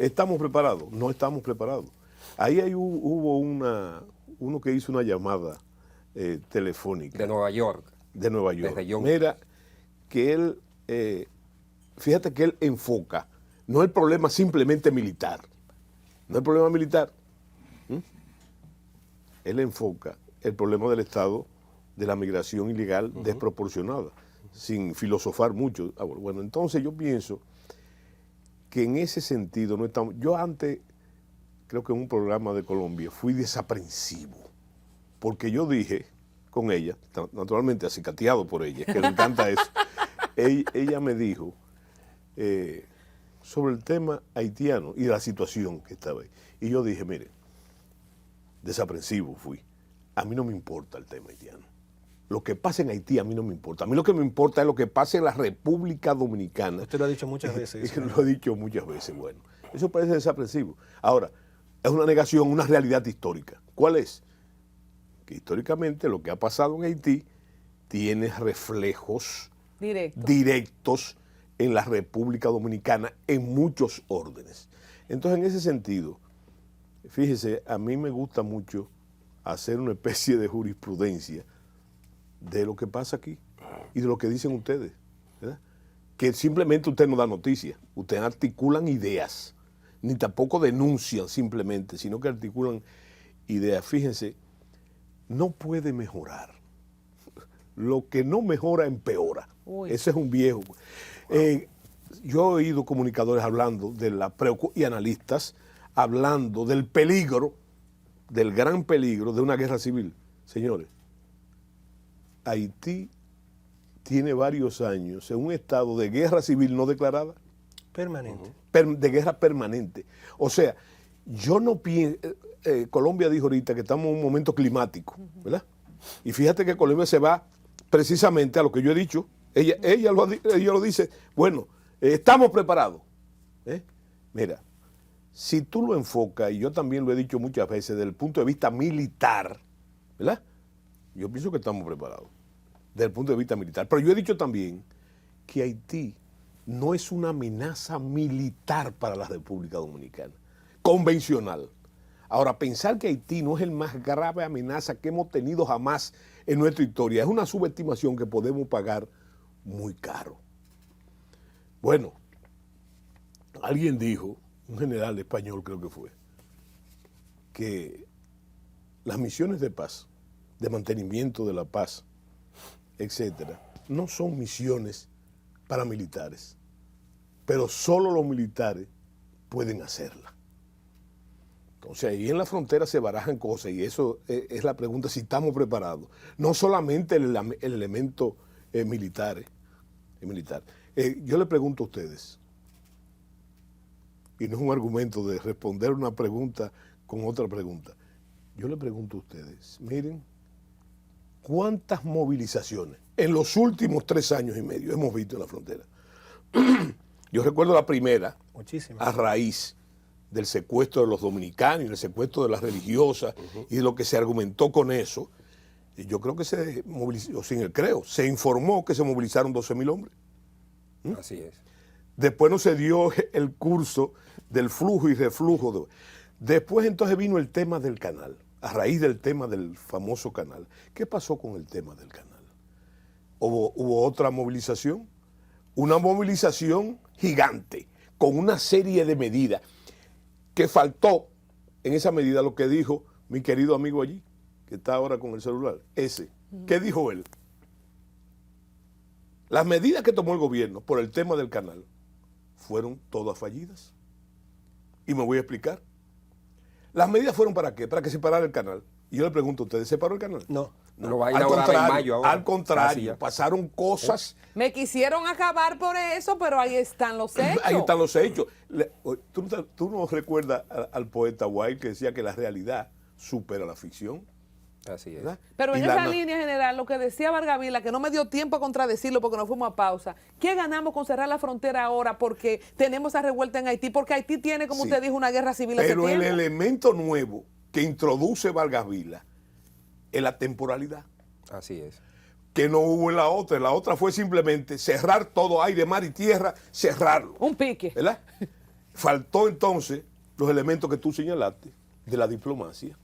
¿Estamos preparados? No estamos preparados. Ahí hubo uno que hizo una llamada telefónica. De Nueva York. De Nueva York. Desde Yonkers. Mira, que él, fíjate que él enfoca, no el problema simplemente militar, no el problema militar. Él enfoca el problema del Estado de la migración ilegal desproporcionada, sin filosofar mucho. Bueno, entonces yo pienso que en ese sentido no estamos. Yo antes, creo que en un programa de Colombia, fui desaprensivo, porque yo dije con ella, naturalmente acicateado por ella, que le encanta eso, ella me dijo sobre el tema haitiano y la situación que estaba ahí. Y yo dije, mire, desaprensivo fui. A mí no me importa el tema haitiano. Lo que pasa en Haití a mí no me importa. A mí lo que me importa es lo que pasa en la República Dominicana. Usted lo ha dicho muchas veces. Lo he dicho muchas veces. Bueno, eso parece desaprensivo. Ahora, es una negación, una realidad histórica. ¿Cuál es? Que históricamente lo que ha pasado en Haití tiene reflejos directos en la República Dominicana en muchos órdenes. Entonces, en ese sentido, fíjese, a mí me gusta mucho hacer una especie de jurisprudencia de lo que pasa aquí y de lo que dicen ustedes, ¿verdad? Que simplemente usted no da noticias, ustedes articulan ideas, ni tampoco denuncian simplemente, sino que articulan ideas. Fíjense, no puede mejorar. Lo que no mejora empeora. Uy. Ese es un viejo. Yo he oído comunicadores hablando de y analistas hablando del peligro, del gran peligro de una guerra civil. Señores, Haití tiene varios años en un estado de guerra civil no declarada. Permanente. De guerra permanente. O sea, yo no pienso... Colombia dijo ahorita que estamos en un momento climático, ¿verdad? Y fíjate que Colombia se va precisamente a lo que yo he dicho. Ella lo dice, bueno, estamos preparados. Mira, si tú lo enfocas, y yo también lo he dicho muchas veces, desde el punto de vista militar, ¿verdad? Yo pienso que estamos preparados, desde el punto de vista militar. Pero yo he dicho también que Haití no es una amenaza militar para la República Dominicana, convencional. Ahora, pensar que Haití no es el más grave amenaza que hemos tenido jamás en nuestra historia es una subestimación que podemos pagar muy caro. Bueno, alguien dijo, un general español creo que fue, que las misiones de paz, de mantenimiento de la paz, etcétera, no son misiones paramilitares, pero solo los militares pueden hacerla. Entonces ahí en la frontera se barajan cosas y eso es la pregunta si estamos preparados. No solamente el elemento militar. Yo le pregunto a ustedes, y no es un argumento de responder una pregunta con otra pregunta, yo le pregunto a ustedes, miren, ¿cuántas movilizaciones en los últimos 3 años y medio hemos visto en la frontera? Yo recuerdo la primera, muchísimas, a raíz del secuestro de los dominicanos y el secuestro de las religiosas y de lo que se argumentó con eso. Y yo creo que se movilizó, se informó que se movilizaron 12,000 hombres. Así es. Después no se dio el curso del flujo y reflujo. Después entonces vino el tema del canal, a raíz del tema del famoso canal. ¿Qué pasó con el tema del canal? ¿Hubo otra movilización? Una movilización gigante, con una serie de medidas, que faltó en esa medida lo que dijo mi querido amigo allí, que está ahora con el celular, ¿Qué dijo él? Las medidas que tomó el gobierno por el tema del canal fueron todas fallidas. Y me voy a explicar. ¿Las medidas fueron para qué? Para que se parara el canal. Y yo le pregunto a ustedes, ¿se paró el canal? No. Lo va a inaugurar en mayo ahora. Al contrario, pasaron cosas. Me quisieron acabar por eso, pero ahí están los hechos. Ahí están los hechos. ¿Tú no recuerdas al poeta Wilde que decía que la realidad supera la ficción? Así es. ¿Verdad? Pero en esa línea general, lo que decía Vargas Vila, que no me dio tiempo a contradecirlo porque nos fuimos a pausa, ¿qué ganamos con cerrar la frontera ahora porque tenemos esa revuelta en Haití? Porque Haití tiene, como usted dijo, una guerra civil hace tiempo. Pero el elemento nuevo que introduce Vargas Vila es la temporalidad. Así es. Que no hubo en la otra. En la otra fue simplemente cerrar todo, aire, mar y tierra, cerrarlo. Un pique. ¿Verdad? faltó entonces los elementos que tú señalaste de la diplomacia.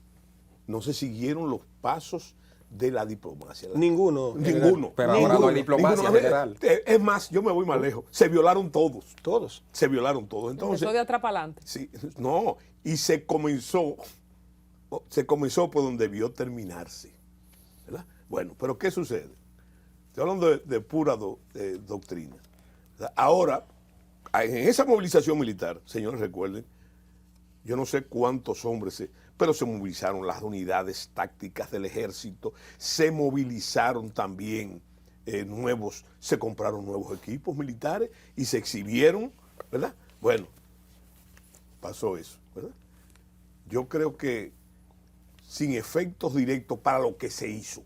No se siguieron los pasos de la diplomacia. Ninguno. Ninguno. Pero ahora no hay diplomacia general. Es más, yo me voy más lejos. Se violaron todos. Todos. Se violaron todos. Entonces, Empezó de atrás para adelante. sí, no, y se comenzó por donde debió terminarse. ¿Verdad? Bueno, pero ¿qué sucede? Estoy hablando de pura doctrina. ¿Verdad? Ahora, en esa movilización militar, señores, recuerden, yo no sé cuántos hombres, pero se movilizaron las unidades tácticas del ejército, se movilizaron también se compraron nuevos equipos militares y se exhibieron, ¿verdad? Bueno, pasó eso, ¿verdad? Yo creo que sin efectos directos para lo que se hizo,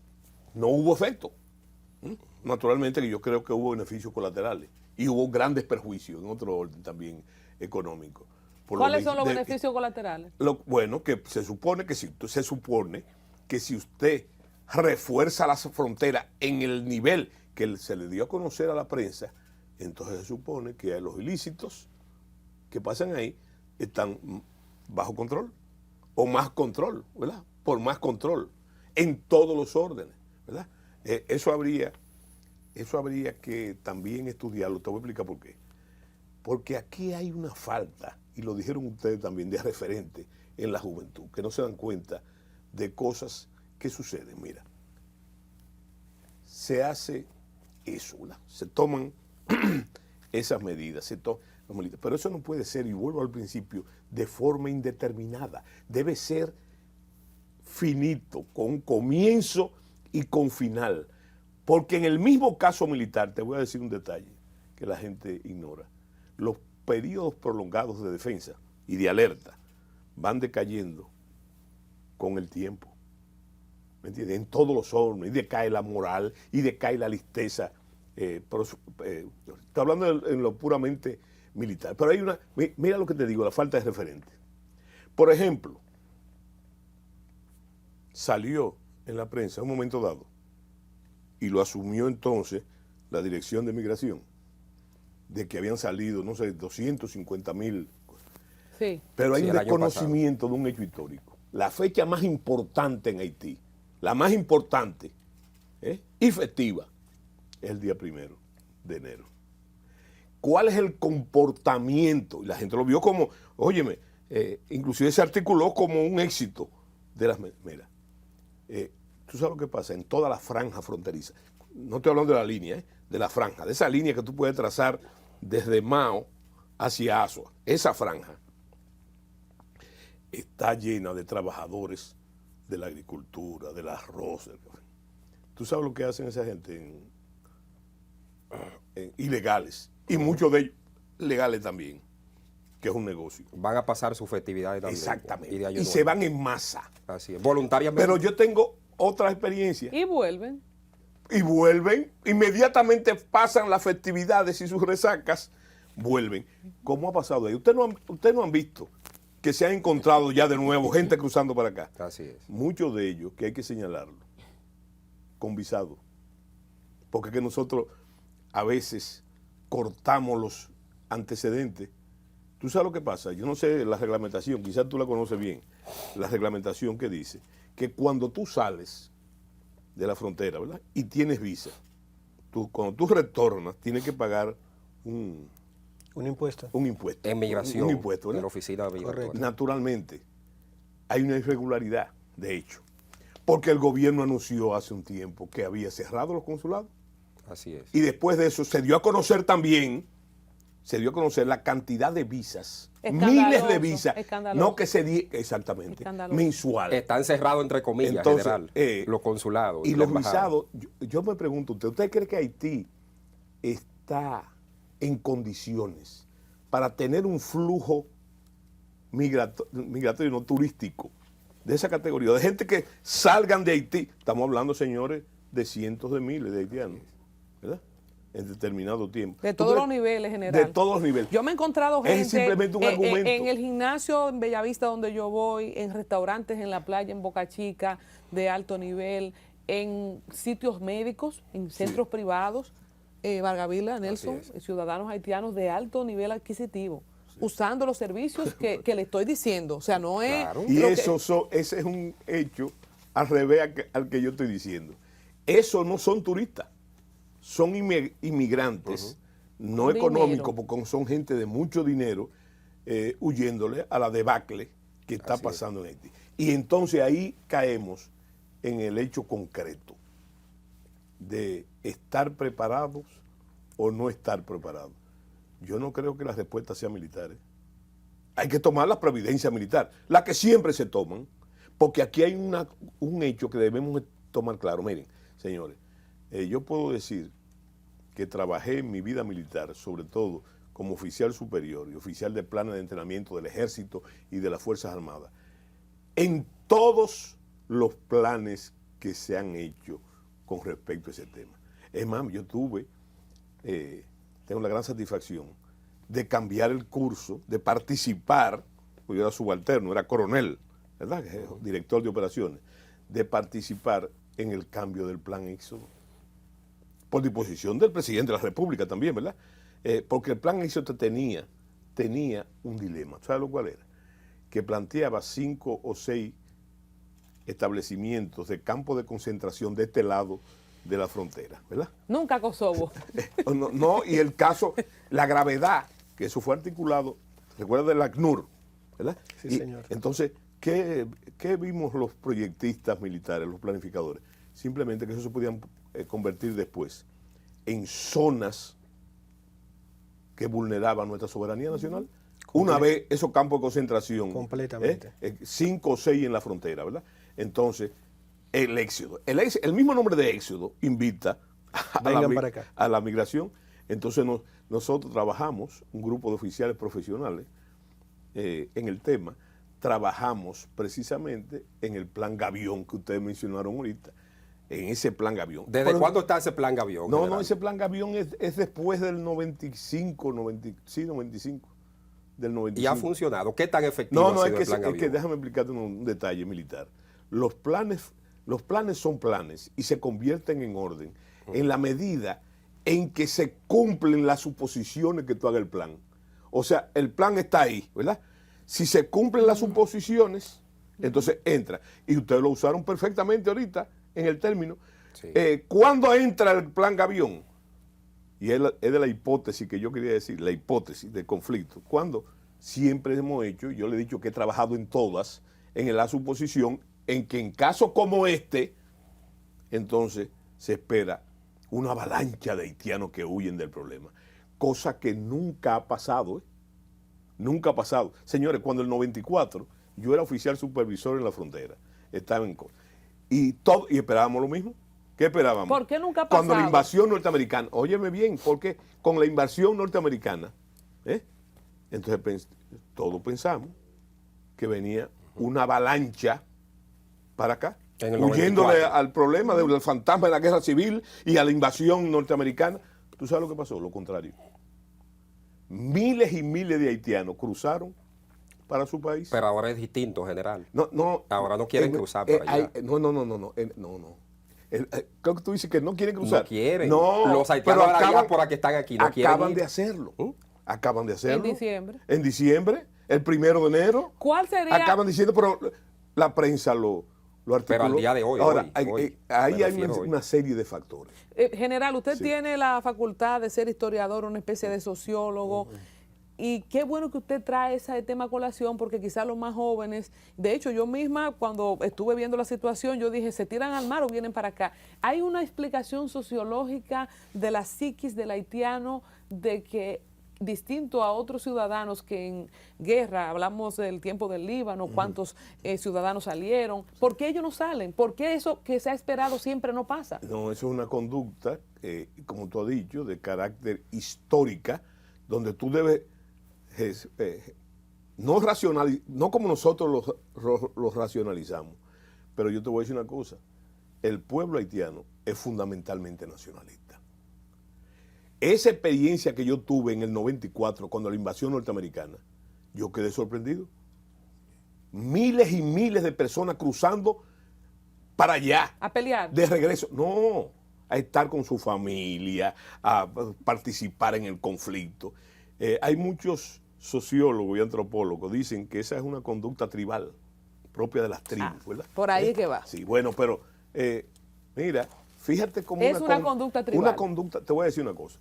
no hubo efecto. Naturalmente que yo creo que hubo beneficios colaterales y hubo grandes perjuicios en otro orden también económico. ¿Cuáles son los beneficios colaterales? Bueno, que se supone que si usted refuerza las fronteras en el nivel que se le dio a conocer a la prensa, entonces se supone que los ilícitos que pasan ahí están bajo control o más control, ¿verdad? Por más control en todos los órdenes, ¿verdad? Eso habría que también estudiarlo. Te voy a explicar por qué. Porque aquí hay una falta, y lo dijeron ustedes también, de referente en la juventud, que no se dan cuenta de cosas que suceden. Mira, se hace eso, ¿verdad? Se toman esas medidas, pero eso no puede ser, y vuelvo al principio, de forma indeterminada. Debe ser finito, con comienzo y con final. Porque en el mismo caso militar, te voy a decir un detalle que la gente ignora. Los periodos prolongados de defensa y de alerta van decayendo con el tiempo. ¿Me entiendes? En todos los órdenes, y decae la moral, y decae la listeza. Estoy hablando en lo puramente militar. Pero hay mira lo que te digo, la falta de referente. Por ejemplo, salió en la prensa en un momento dado, y lo asumió entonces la Dirección de Migración, de que habían salido, no sé, 250,000. Sí. Pero hay Sí, un el año desconocimiento de un hecho histórico. La fecha más importante en Haití, la más importante y festiva, es el día 1 de enero. ¿Cuál es el comportamiento? Y la gente lo vio como, óyeme, inclusive se articuló como un éxito de las... Mira, tú sabes lo que pasa en toda la franja fronteriza. No estoy hablando de la línea, de la franja, de esa línea que tú puedes trazar desde Mao hacia Asua. Esa franja está llena de trabajadores de la agricultura, del arroz, del café. ¿Tú sabes lo que hacen esa gente? Ilegales. Y muchos de ellos legales también, que es un negocio. Van a pasar sus festividades también. Exactamente. de Año Y Nuevo. se van en masa. Así es, voluntariamente. Pero yo tengo otra experiencia. Y vuelven. Y vuelven, inmediatamente pasan las festividades y sus resacas, vuelven. ¿Cómo ha pasado ahí? Ustedes no han visto que se han encontrado ya de nuevo gente cruzando para acá. Así es. Muchos de ellos, que hay que señalarlo, con visado. Porque es que nosotros a veces cortamos los antecedentes. ¿Tú sabes lo que pasa? Yo no sé la reglamentación, quizás tú la conoces bien, la reglamentación que dice que cuando tú sales de la frontera, ¿verdad? Y tienes visa, cuando tú retornas, tienes que pagar un impuesto. Un impuesto. En migración. Un impuesto, ¿verdad? En la oficina de migratoria. Correcto. Naturalmente, hay una irregularidad, de hecho, porque el gobierno anunció hace un tiempo que había cerrado los consulados. Así es. Y después de eso se dio a conocer también, la cantidad de visas, miles de visas, escandaloso. no que se di, exactamente, Escandaloso. mensual. Están cerrados, entre comillas, Entonces, general, los consulados. Y la los embajada. visados, yo me pregunto, ¿usted cree que Haití está en condiciones para tener un flujo migratorio, no turístico, de esa categoría, de gente que salgan de Haití? Estamos hablando, señores, de cientos de miles de haitianos, ¿verdad? En determinado tiempo. De todos los niveles, general. De todos los niveles. Yo me he encontrado gente Es simplemente un argumento. en el gimnasio en Bellavista donde yo voy, en restaurantes en la playa, en Boca Chica, de alto nivel, en sitios médicos, en centros privados, Vargavila, Nelson, es. ciudadanos haitianos de alto nivel adquisitivo. Sí. usando los servicios que le estoy diciendo. O sea, no es... Claro. Y lo que- ese es un hecho al revés al que yo estoy diciendo. Esos no son turistas, son inmigrantes no Con económicos, dinero. porque son gente de mucho dinero huyéndole a la debacle que está Así pasando en Haití. Y entonces ahí caemos en el hecho concreto de estar preparados o no estar preparados. Yo no creo que la respuesta sea militar. Hay que tomar la providencia militar, la que siempre se toman, porque aquí hay un hecho que debemos tomar claro. Miren, señores, yo puedo decir que trabajé en mi vida militar, sobre todo como oficial superior y oficial de planes de entrenamiento del Ejército y de las Fuerzas Armadas, en todos los planes que se han hecho con respecto a ese tema. Es más, yo tengo la gran satisfacción de cambiar el curso, de participar, porque yo era subalterno, era coronel, ¿verdad? Director de operaciones, de participar en el cambio del plan Éxodo. Por disposición del presidente de la República también, ¿verdad? Porque el plan Éxodo tenía un dilema. ¿Sabes lo cual era? Que planteaba 5 o 6 establecimientos de campos de concentración de este lado de la frontera, ¿verdad? Nunca Kosovo. No, y el caso, la gravedad, que eso fue articulado, recuerda del ACNUR, ¿verdad? Sí, Y señor. entonces, ¿qué vimos los proyectistas militares, los planificadores? Simplemente que eso se podían convertir después en zonas que vulneraban nuestra soberanía nacional. Una vez esos campos de concentración, Completamente. 5 o 6 en la frontera, ¿verdad? Entonces, el éxodo. El mismo nombre de éxodo invita Vengan para acá. a la migración. Entonces nosotros trabajamos, un grupo de oficiales profesionales, en el tema, trabajamos precisamente en el plan Gavión que ustedes mencionaron ahorita, en ese plan Gavión. ¿Desde Pero- cuándo está ese plan Gavión? No, general? ese plan Gavión es después del 95, 95, del 95. ¿Y ha funcionado? ¿Qué tan efectivo No, ha no, sido el plan es que Gavión? déjame explicarte un detalle militar. Los planes son planes y se convierten en orden en la medida en que se cumplen las suposiciones que tú hagas el plan. O sea, el plan está ahí, ¿verdad? Si se cumplen las suposiciones, entonces entra. Y ustedes lo usaron perfectamente ahorita en el término. Sí. ¿Cuándo entra el plan Gavión? Y es de la hipótesis que yo quería decir, la hipótesis de conflicto. Cuando siempre hemos hecho, yo le he dicho que he trabajado en todas, en la suposición en que en casos como este, entonces se espera una avalancha de haitianos que huyen del problema. Cosa que nunca ha pasado, ¿eh? Nunca ha pasado. Señores, cuando el 94 yo era oficial supervisor en la frontera, estaba en... Y esperábamos lo mismo. ¿Qué esperábamos? ¿Por qué nunca ha Cuando la pasado? invasión norteamericana, óyeme bien, porque con la invasión norteamericana, entonces todos pensamos que venía una avalancha para acá, En el huyéndole 94. al problema del fantasma de la guerra civil y a la invasión norteamericana. ¿Tú sabes lo que pasó? Lo contrario. Miles y miles de haitianos cruzaron para su país. Pero ahora es distinto, general. No. Ahora no quieren cruzar por allá. No. Creo que tú dices que no quieren cruzar. No quieren. No, Los haitianos pero de la diáspora que están aquí no quieren acaban ir. de hacerlo. Acaban de hacerlo. En diciembre. En diciembre, el 1 de enero. ¿Cuál sería? Acaban diciendo, pero la prensa lo articuló. Pero al día de hoy, Ahora, hoy, ahí me hay refiero hoy. una serie de factores. General, usted Sí. tiene la facultad de ser historiador, una especie de sociólogo. Y qué bueno que usted trae ese tema a colación, porque quizás los más jóvenes, de hecho yo misma cuando estuve viendo la situación, yo dije, ¿se tiran al mar o vienen para acá? Hay una explicación sociológica de la psiquis del haitiano, de que distinto a otros ciudadanos que en guerra, hablamos del tiempo del Líbano, cuántos ciudadanos salieron, ¿por qué ellos no salen? ¿Por qué eso que se ha esperado siempre no pasa? No, eso es una conducta, como tú has dicho, de carácter histórica, donde tú debes no como nosotros los racionalizamos, pero yo te voy a decir una cosa, el pueblo haitiano es fundamentalmente nacionalista. Esa experiencia que yo tuve en el 94, cuando la invasión norteamericana, yo quedé sorprendido. Miles y miles de personas cruzando para allá, A pelear. de regreso. No, a estar con su familia, a participar en el conflicto. Hay muchos sociólogos y antropólogos dicen que esa es una conducta tribal propia de las tribus, ¿verdad? Por ahí es que va. Sí, bueno, pero mira, fíjate cómo es una conducta tribal. Una conducta, te voy a decir una cosa.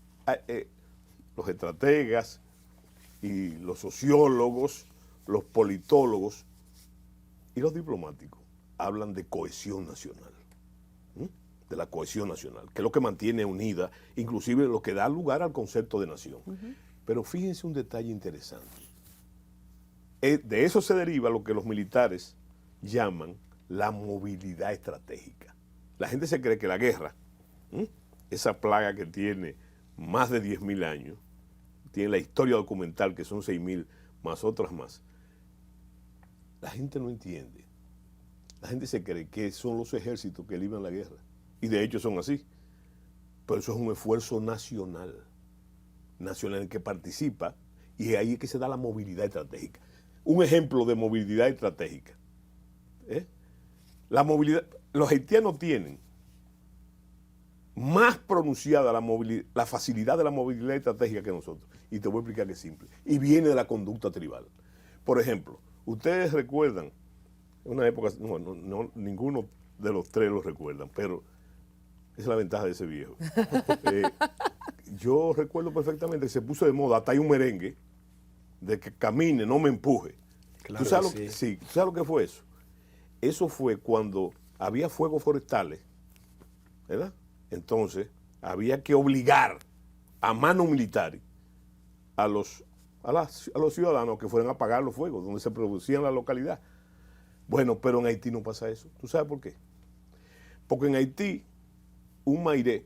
Los estrategas y los sociólogos, los politólogos y los diplomáticos hablan de cohesión nacional, de la cohesión nacional, que es lo que mantiene unida, inclusive lo que da lugar al concepto de nación. Pero fíjense un detalle interesante. De eso se deriva lo que los militares llaman la movilidad estratégica. La gente se cree que la guerra, esa plaga que tiene más de 10.000 años, tiene la historia documental que son 6.000 más otras más, la gente no entiende. La gente se cree que son los ejércitos que libran la guerra. Y de hecho son así. Pero eso es un esfuerzo nacional en el que participa, y ahí es que se da la movilidad estratégica. Un ejemplo de movilidad estratégica. La movilidad, los haitianos tienen más pronunciada la facilidad de la movilidad estratégica que nosotros. Y te voy a explicar que es simple. Y viene de la conducta tribal. Por ejemplo, ustedes recuerdan, en una época, no, ninguno de los tres lo recuerdan, pero esa es la ventaja de ese viejo. Yo recuerdo perfectamente que se puso de moda, hasta hay un merengue, de que camine, no me empuje. Claro, ¿Tú sabes ¿tú sabes lo que fue eso? Eso fue cuando había fuegos forestales, ¿verdad? Entonces, había que obligar a mano militar a los ciudadanos que fueran a apagar los fuegos donde se producían en la localidad. Bueno, pero en Haití no pasa eso. ¿Tú sabes por qué? Porque en Haití, un mairé,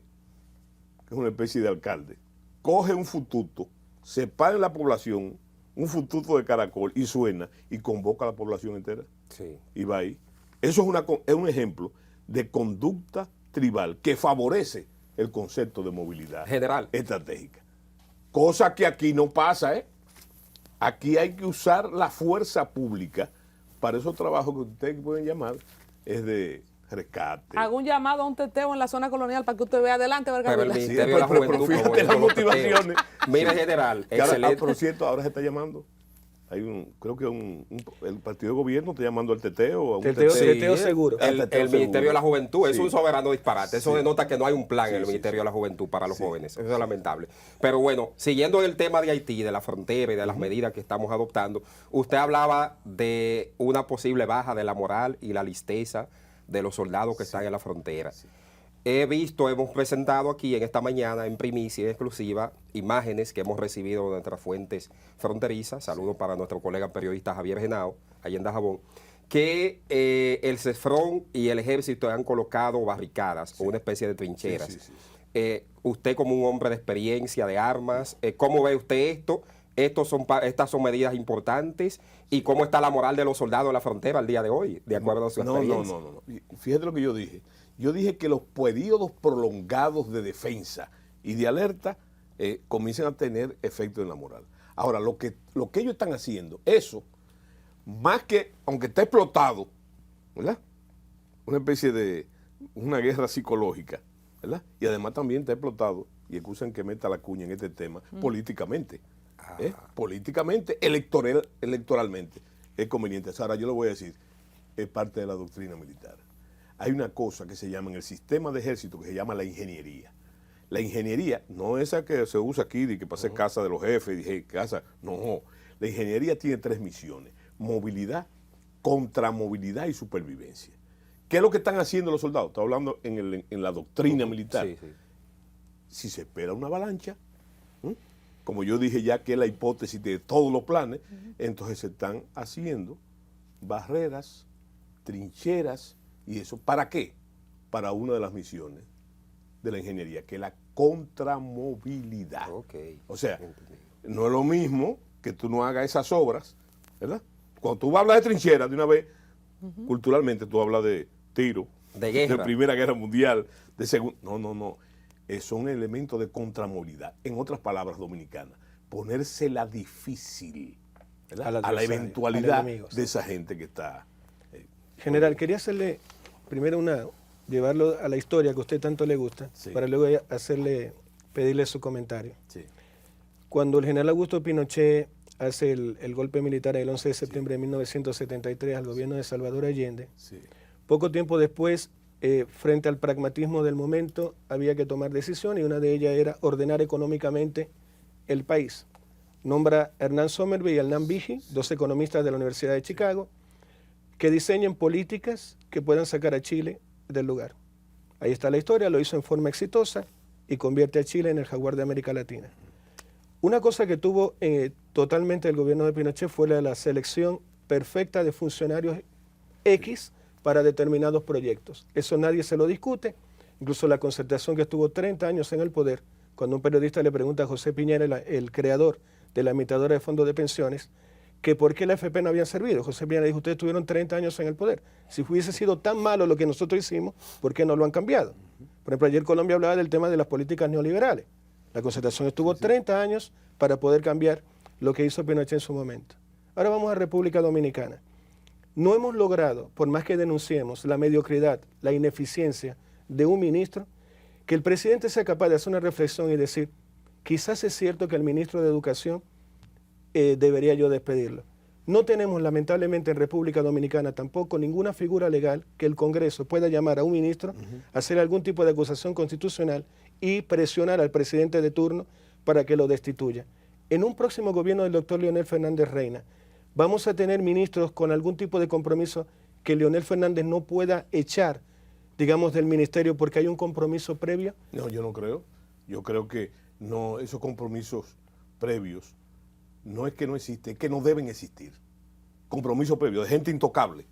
que es una especie de alcalde, coge un fututo, separa en la población, un fututo de caracol, y suena, y convoca a la población entera. Sí. Y va ahí. Eso es un ejemplo de conducta tribal que favorece el concepto de movilidad general estratégica. Cosa que aquí no pasa, ¿eh? Aquí hay que usar la fuerza pública para esos trabajos que ustedes pueden llamar es de rescate. Hago un llamado a un teteo en la zona colonial para que usted vea adelante. Pero el Sí, Ministerio de la pero Juventud, fíjate como las los motivaciones. teteos. Mire, general, Que ahora, excelente. por cierto, ahora se está llamando. Creo que el partido de gobierno está llamando al teteo. A un Teteo seguro. El teteo Ministerio seguro. de la Juventud es Sí. un soberano disparate. Eso Sí. denota que no hay un plan Sí, en el sí, Ministerio sí. de la Juventud para los Sí. jóvenes. Eso es lamentable. Pero bueno, siguiendo el tema de Haití, de la frontera y de las medidas que estamos adoptando, usted hablaba de una posible baja de la moral y la listeza de los soldados que están en la frontera. Hemos presentado aquí en esta mañana, en primicia y exclusiva, imágenes que hemos recibido de nuestras fuentes fronterizas. Saludos para nuestro colega periodista Javier Genao, allá en Dajabón, que el CESFRON y el ejército han colocado barricadas o una especie de trincheras. Sí. Usted como un hombre de experiencia, de armas, ¿cómo ve usted esto? Estas son medidas importantes. ¿Y cómo está la moral de los soldados en la frontera al día de hoy, de acuerdo a su experiencia? No. Fíjate lo que yo dije. Yo dije que los periodos prolongados de defensa y de alerta comienzan a tener efecto en la moral. Ahora, lo que ellos están haciendo, eso, más que, aunque está explotado, ¿verdad? Una especie de una guerra psicológica, ¿verdad? Y además también está explotado, y excusan que meta la cuña en este tema, políticamente. Políticamente, electoralmente, es conveniente. Ahora, yo le voy a decir, es parte de la doctrina militar. Hay una cosa que se llama en el sistema de ejército que se llama la ingeniería. La ingeniería no es esa que se usa aquí de que pase casa de los jefes, casa, no. La ingeniería tiene 3 misiones: movilidad, contramovilidad y supervivencia. ¿Qué es lo que están haciendo los soldados? Estoy hablando en la doctrina militar. Sí. Si se espera una avalancha, como yo dije ya que es la hipótesis de todos los planes, entonces se están haciendo barreras, trincheras, y eso, ¿para qué? Para una de las misiones de la ingeniería, que es la contramovilidad. Okay. O sea, no es lo mismo que tú no hagas esas obras, ¿verdad? Cuando tú hablas de trincheras, de una vez, culturalmente tú hablas de tiro, de guerra, de Primera Guerra Mundial, de Segunda. No. Son elementos de contramovilidad. En otras palabras dominicanas, ponérsela difícil, ¿verdad? A la eventualidad de esa gente que está. General, quería hacerle primero llevarlo a la historia que a usted tanto le gusta, para luego pedirle su comentario. Sí. Cuando el general Augusto Pinochet hace el golpe militar el 11 de septiembre de 1973 al gobierno de Salvador Allende. Sí. Poco tiempo después, frente al pragmatismo del momento, había que tomar decisiones y una de ellas era ordenar económicamente el país. Nombra a Hernán Sommerby y a Hernán Vigi, dos economistas de la Universidad de Chicago, que diseñen políticas que puedan sacar a Chile del lugar. Ahí está la historia, lo hizo en forma exitosa y convierte a Chile en el jaguar de América Latina. Una cosa que tuvo totalmente el gobierno de Pinochet fue la selección perfecta de funcionarios X para determinados proyectos. Eso nadie se lo discute. Incluso la Concertación, que estuvo 30 años en el poder, cuando un periodista le pregunta a José Piñera, el creador de la imitadora de fondos de pensiones, que por qué la AFP no había servido. José Piñera dijo, ustedes tuvieron 30 años en el poder. Si hubiese sido tan malo lo que nosotros hicimos, ¿por qué no lo han cambiado? Por ejemplo, ayer Colombia hablaba del tema de las políticas neoliberales. La Concertación estuvo 30 años para poder cambiar lo que hizo Pinochet en su momento. Ahora vamos a República Dominicana. No hemos logrado, por más que denunciemos la mediocridad, la ineficiencia de un ministro, que el presidente sea capaz de hacer una reflexión y decir, quizás es cierto que el ministro de Educación debería yo despedirlo. No tenemos, lamentablemente, en República Dominicana tampoco ninguna figura legal que el Congreso pueda llamar a un ministro, hacer algún tipo de acusación constitucional y presionar al presidente de turno para que lo destituya. En un próximo gobierno del doctor Leonel Fernández Reina, vamos a tener ministros con algún tipo de compromiso que Leonel Fernández no pueda echar, digamos, del ministerio porque hay un compromiso previo. No, yo no creo. Yo creo que no, esos compromisos previos no es que no existen, es que no deben existir. Compromiso previo de gente intocable.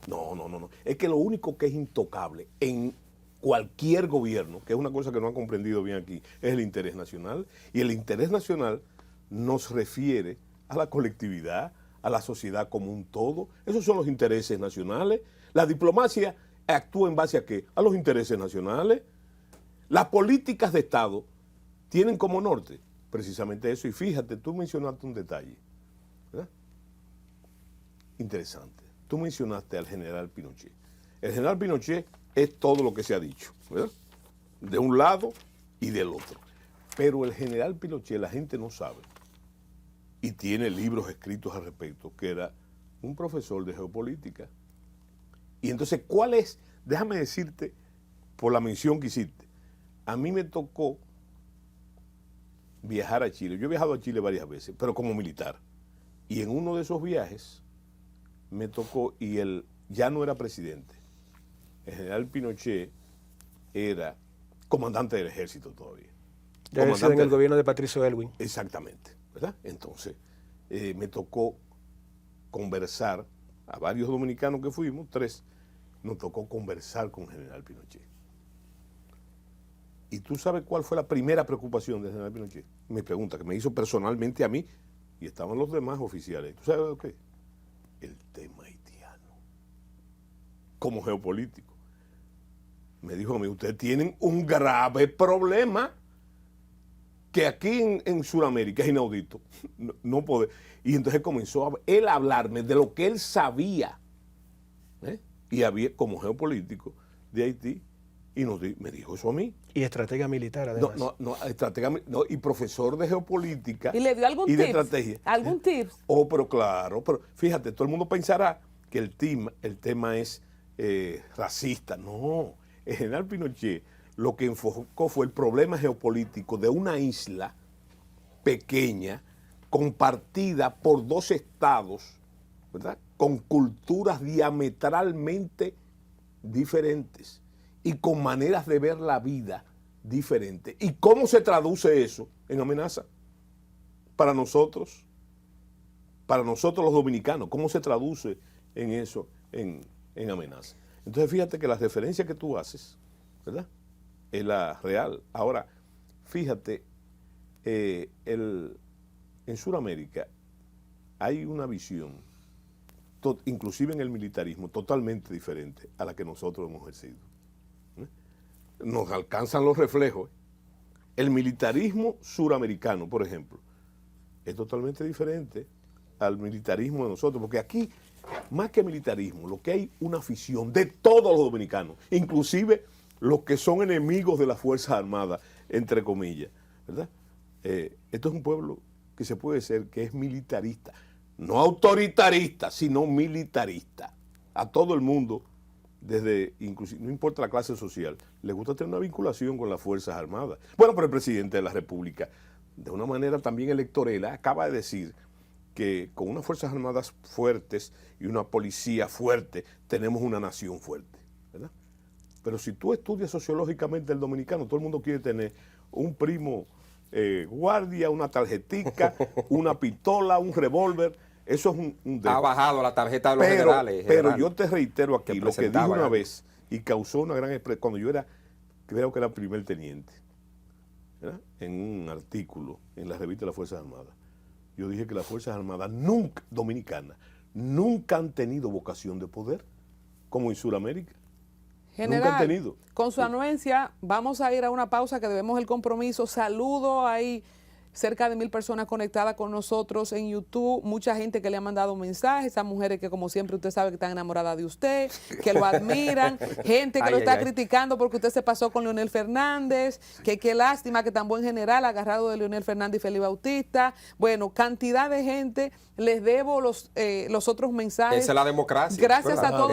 No. Es que lo único que es intocable en cualquier gobierno, que es una cosa que no han comprendido bien aquí, es el interés nacional. Y el interés nacional nos refiere a la colectividad, a la sociedad como un todo. Esos son los intereses nacionales. La diplomacia actúa en base a ¿qué? A los intereses nacionales. Las políticas de Estado tienen como norte precisamente eso. Y fíjate, tú mencionaste un detalle, ¿verdad? Interesante. Tú mencionaste al general Pinochet. El general Pinochet es todo lo que se ha dicho, ¿verdad? De un lado y del otro. Pero el general Pinochet, la gente no sabe, y tiene libros escritos al respecto, que era un profesor de geopolítica. Y entonces, ¿cuál es? Déjame decirte, por la mención que hiciste, a mí me tocó viajar a Chile. Yo he viajado a Chile varias veces, pero como militar. Y en uno de esos viajes me tocó, y él ya no era presidente. El general Pinochet era comandante del ejército todavía. Ya había sido en el gobierno de Patricio Aylwin. Exactamente, ¿verdad? Entonces, me tocó conversar, a varios dominicanos que fuimos, 3, nos tocó conversar con el general Pinochet. ¿Y tú sabes cuál fue la primera preocupación del general Pinochet? Me pregunta, que me hizo personalmente a mí, y estaban los demás oficiales. ¿Tú sabes qué? El tema haitiano, como geopolítico. Me dijo a mí, ustedes tienen un grave problema que aquí en Sudamérica es inaudito. No puede. Y entonces comenzó él a hablarme de lo que él sabía, y había como geopolítico de Haití, y me dijo eso a mí. Y estratega militar, además. No, y profesor de geopolítica. ¿Y le dio algún y de tips? estrategia. ¿Algún tips? Oh, pero claro, pero fíjate, todo el mundo pensará que el tema es racista. No, el general Pinochet lo que enfocó fue el problema geopolítico de una isla pequeña, compartida por 2 estados, ¿verdad? Con culturas diametralmente diferentes y con maneras de ver la vida diferentes. ¿Y cómo se traduce eso en amenaza? Para nosotros los dominicanos, ¿cómo se traduce en eso, en amenaza? Entonces fíjate que la referencia que tú haces, ¿verdad?, es la real. Ahora, fíjate, en Sudamérica hay una visión, inclusive en el militarismo, totalmente diferente a la que nosotros hemos ejercido. Nos alcanzan los reflejos. El militarismo suramericano, por ejemplo, es totalmente diferente al militarismo de nosotros, porque aquí, más que militarismo, lo que hay una afición de todos los dominicanos, inclusive los que son enemigos de las Fuerzas Armadas, entre comillas, ¿verdad? Esto es un pueblo que se puede ser que es militarista. No autoritarista, sino militarista. A todo el mundo, desde inclusive, no importa la clase social, le gusta tener una vinculación con las Fuerzas Armadas. Bueno, pero el presidente de la República, de una manera también electorera, acaba de decir que con unas Fuerzas Armadas fuertes y una policía fuerte, tenemos una nación fuerte, ¿verdad? Pero si tú estudias sociológicamente el dominicano, todo el mundo quiere tener un primo guardia, una tarjetica, una pistola, un revólver. Eso es un Ha bajado la tarjeta de los pero, generales. pero general, yo te reitero aquí que lo que dije presentaban una antes. vez y causó una gran expresión cuando yo era, creo que era primer teniente, ¿verdad? En un artículo en la revista de las Fuerzas Armadas. Yo dije que las Fuerzas Armadas nunca, dominicanas, nunca han tenido vocación de poder, como en Sudamérica. General, Nunca han tenido. con su anuencia, vamos a ir a una pausa que debemos el compromiso. Saludo, hay cerca de 1000 personas conectadas con nosotros en YouTube, mucha gente que le ha mandado mensajes, esas mujeres que como siempre usted sabe que están enamoradas de usted, que lo admiran, gente que lo está criticando porque usted se pasó con Leonel Fernández, que qué lástima que tan buen general agarrado de Leonel Fernández y Félix Bautista. Bueno, cantidad de gente, les debo los otros mensajes. Esa es la democracia. Gracias a todos.